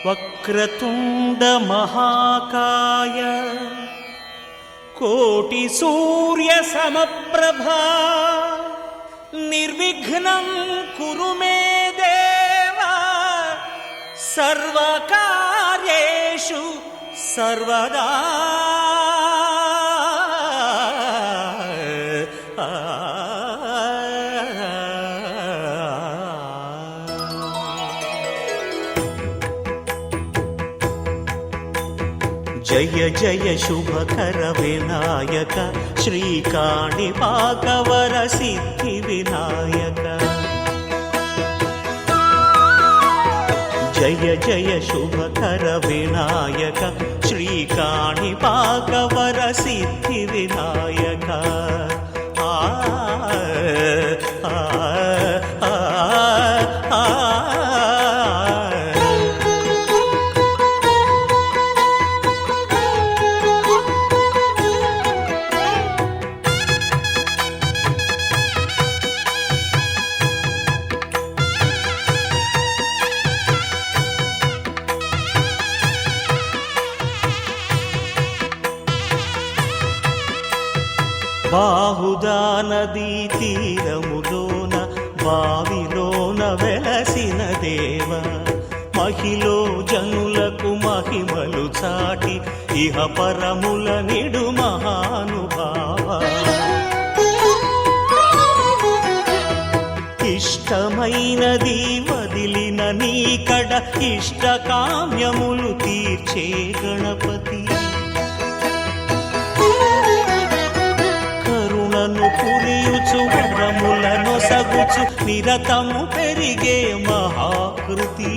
వక్రతుండ మహాకాయ కోటి సూర్య సమప్రభా నిర్విఘ్నం కురు మే దేవ సర్వకార్యేషు సర్వదా. జయ జయ శుభకర వినాయక శ్రీకాణిపాకవర సిద్ధి వినాయక. జయ జయ శుభకర వినాయక శ్రీకాణిపాకవర సిద్ధి వినాయక. ఆ బాహుదా నదీ తీరములోన బావిలోన వెలసిన దేవ మహిలో జనులకు మహిమలు చాటి ఇహ పరముల నిడు మహానుభావ. ఇష్టమైనది వదిలిన నీకడ ఇష్ట కామ్యములు తీర్చే గణపతి. పురియుచు వరములను సగుచు నిరతము పెరిగే మహాకృతి.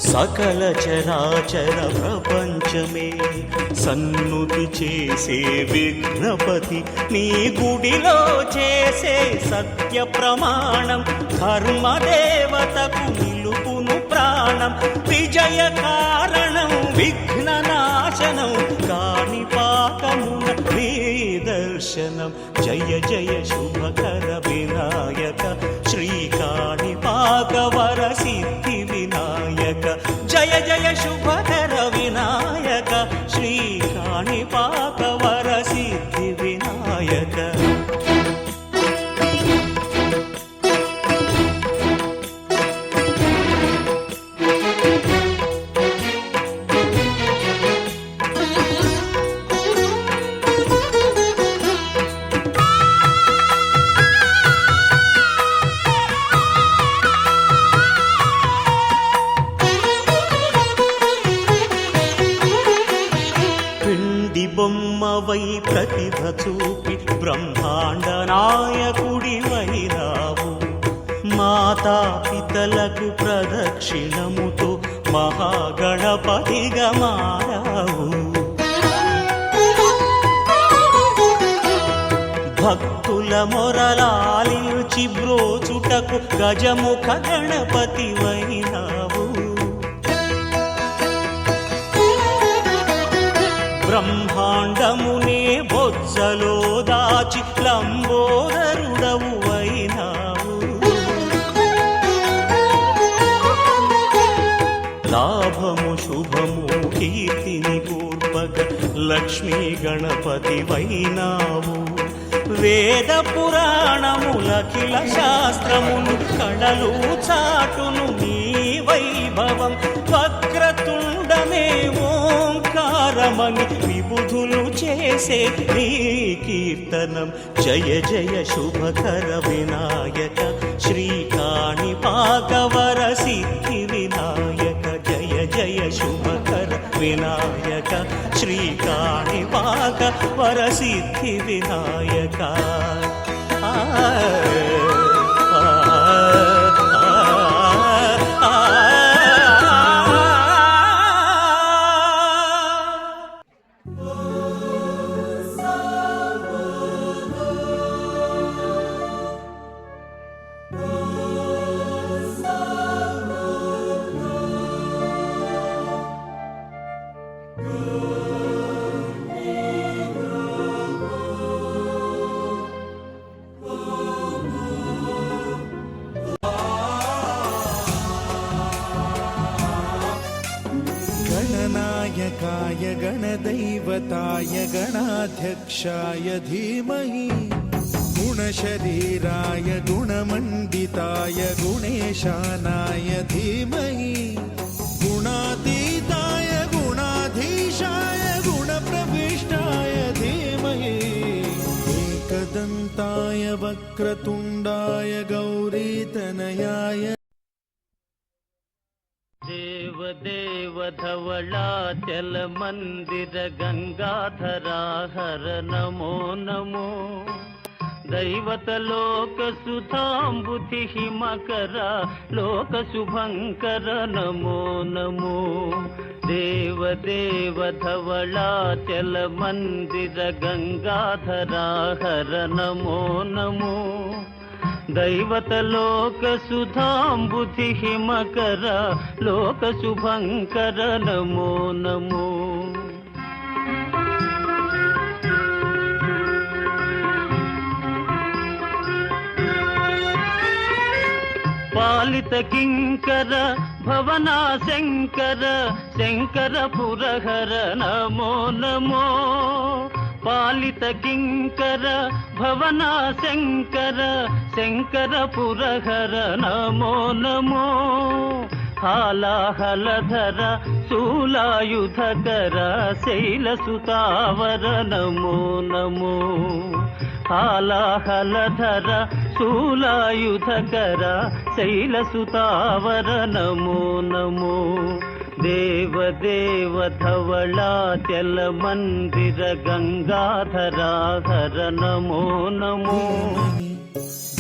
సకల చరాచర ప్రపంచమే సన్నుతి చేసే విఘ్నపతి. నీ గుడిలో చేసే సత్య ప్రమాణం ధర్మదేవతకు నిలుపును ప్రాణం. విజయ కారణం విఘ్న నాశనం కాణిపాకమున నీ దర్శనం. జయ జయ శుభకర వినాయక శ్రీకాణిపాకవర సిద్ధి వినాయక. జయ జయ శుభకర వినాయక శ్రీకాణిపాకవర సిద్ధి వినాయక. బొమ్మవై ప్రతిభ చూపి బ్రహ్మాండ నాయకుడివైనావు. మాతా పితలకు ప్రదక్షిణముతో మహాగణపతిగా మారావు. భక్తుల మొరలాలించి బ్రోచుటకు గజముఖ గణపతివైనావు. బ్రహ్మాండమునే బొజ్జలో దాచి లంబోదరుడవు అయినావు. లాభము శుభము కీర్తిని కూర్పగ లక్ష్మీ గణపతి వైనావు. వేద పురాణములఖిల శాస్త్రములు కళలు చాటును నీ వైభవం. వక్రతుండమే ఓంకారమని విబుధులు చేసే నీ కీర్తనం. జయ జయ శుభకర వినాయక శ్రీకాణిపాకవర సిద్ధి వినాయక. జయ జయ శుభకర వినాయక శ్రీకాణిపాకవర సిద్ధి వినాయక. गणनायकाय गणदैवताय गणाध्यक्षाय धीमहि गुणशरीराय गुणमण्डिताय गुणेशानाय धीमहि गुणातीताय गुणाधीशाय गुणप्रविष्टाय धीमहि एकदन्ताय वक्रतुण्डाय गौरीतनयाय देव धवलाचल मंदिर गंगाधरा हर नमो नमो दैवत लोक सुधांबुधि हिमकर लोक शुभंकर नमो नमो देव धवलाचल मंदिर गंगाधरा हर नमो नमो दैवत लोक सुधांबुधि हिमकर लोक शुभंकर नमो नमो पालित किंकर भवना शंकर शंकर पुरहर नमो नमो पालित किंकर भवना शंकर शंकर पुरहर नमो नमो हालाहलधर शूलायुधकर शैलसुतावर नमो नमो हालाहलधर शूलायुधकर शैलसुतावर नमो नमो देव धवलाचल मंदिर गंगाधरा हर नमो नमो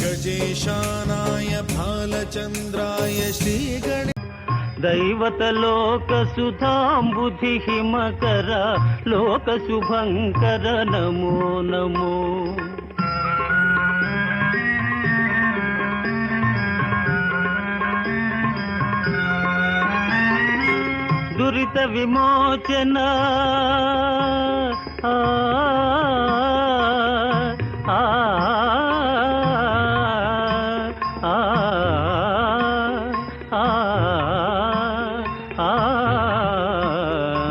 गजेशानाय भालचंद्राय श्रीगणे दैवत लोक सुधांबुधि हिमकर लोक शुभंकर नमो नमो दुरित विमोचन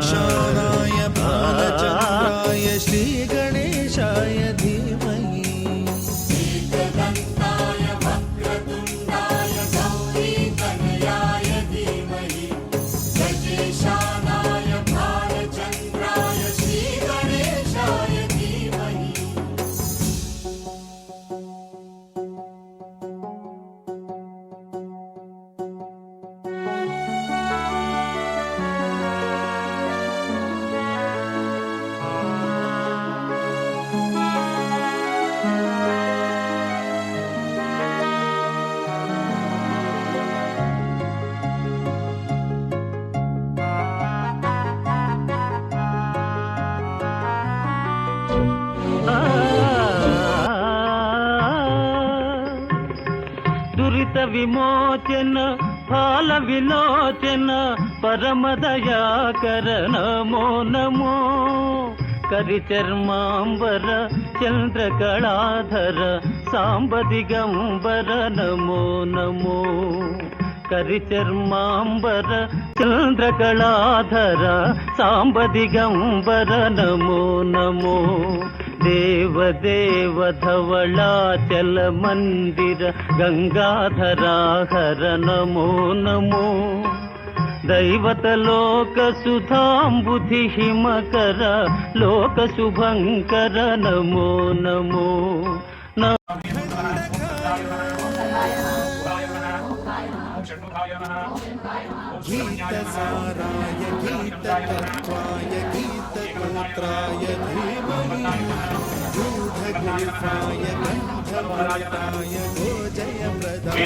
शानाय भालचंद्राय श्रीगणेशाय धीमहि एकदन्ताय वक्रतुण्डाय गौरीतनयाय धीमहि गजेशानाय भालचन्द्राय श्रीगणेशाय धीमहि दुरित विमोचन फाल विलोचन परम दयाकर नमो नमो करिचर्मांबर चंद्रकलाधर सांब दिगंबर नमो नमो करिचर्मांबर चंद्रकलाधर सांब दिगंबर नमो नमो देव धवलाचल मंदिर गंगाधरा हर नमो नमो दैवत लोक सुधांबुधि हिमकर लोक शुभंकर नमो नमो गीतसाराय गीततत्त्वाय गीतगोत्राय धीमहि गूढगुल्फाय गन्धवृत्ताय गोजयप्रदाय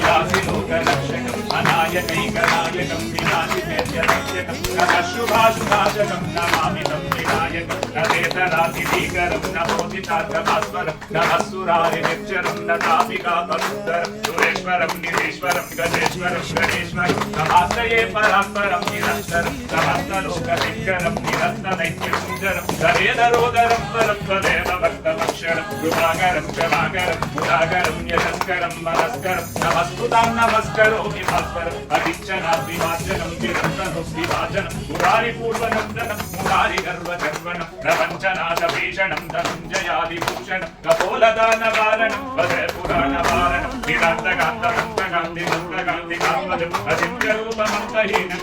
अनायकैकनायकं विनाशितेत्यरक्षकं नमःशुभाशुभाशकं नमामि तं विनायकं नरेतरातिभीकरं नमोदितार्थभास्वरं नमःसुरारिनिर्जरं नतापिकापसुन्दरं सुरेश्वरं निधीश्वरं गजेश्वरं गणेश्वरं नमाश्रये परात्परं निरन्तरं नमस्तलोकशङ्करं निरन्तदैत्यसुन्दरं गरेदरोदरं परं तदेव भक्तमक्ष మహేశ్వరం కృపాకరం క్షమాకరం ముదాకరం యశస్కరం మనస్కరం నమస్కృతాం నమస్కరోమి భాస్వరం అధిచ్చనాద్రిమార్జనం చిరంతనం విభాజనం మురారి పూర్వనందనం మురారి గర్వచర్వణం ప్రపంచనాథ భీషణం ధనుంజయాదిభూషణం కపోలదానవారణం వదయ పురాణవారణం నిరాంతకాంతమంతకాంతి మంతకాంతి కాంవదం అచింత్యరూపమంతహీనం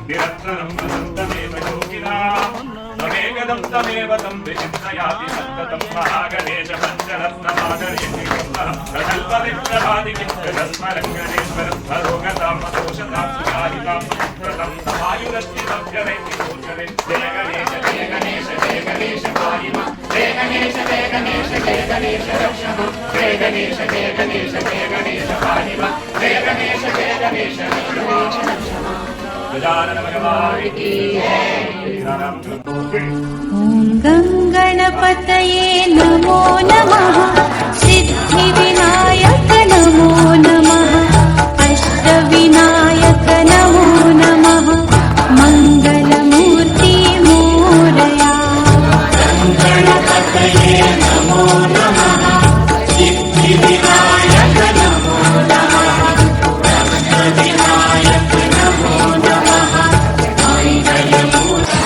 నిరంతరం వసంతమేవ యోగినాం తమేకదం తమేవ తం విచింతయాతి సంతతం మహాగణేశ పంచరత్నమాగరేతి ప్రకల్పవిప్రభాదికి స్మరం గణేశ్వరం అరోగతాం దోషతాం సుఖాయితాం ప్రతం సమాయురస్తి భవ్యరైతి గోచరే జయ గణేశ జయ గణేశ జయ గణేశ పాహిమా జయ గణేశ జయ గణేశ జయ గణేశ రక్షమా జయ గణేశ జయ గణేశ జయ గణేశ పాహిమా జయ గణేశ జయ గణేశ రక్షమా గజానన భగవాన్ కీ జయ ॐ गङ्गणपतये नमो नमः सिद्धिविनायक नमो नमः अष्टविनायक नमो नमः मङ्गलमूर्ति मोरया गङ्गणपतये नमो नमः सिद्धिविनायक नमो नमः अष्टविनायक नमो नमः मङ्गलमूर्ति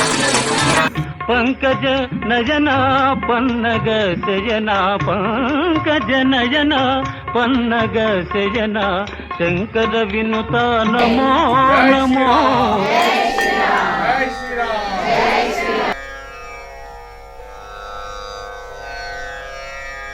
పంకజ నయన పన్నగ శయన పంకజ నయన పన్నగ శయన శంకర వినుత నమో నమో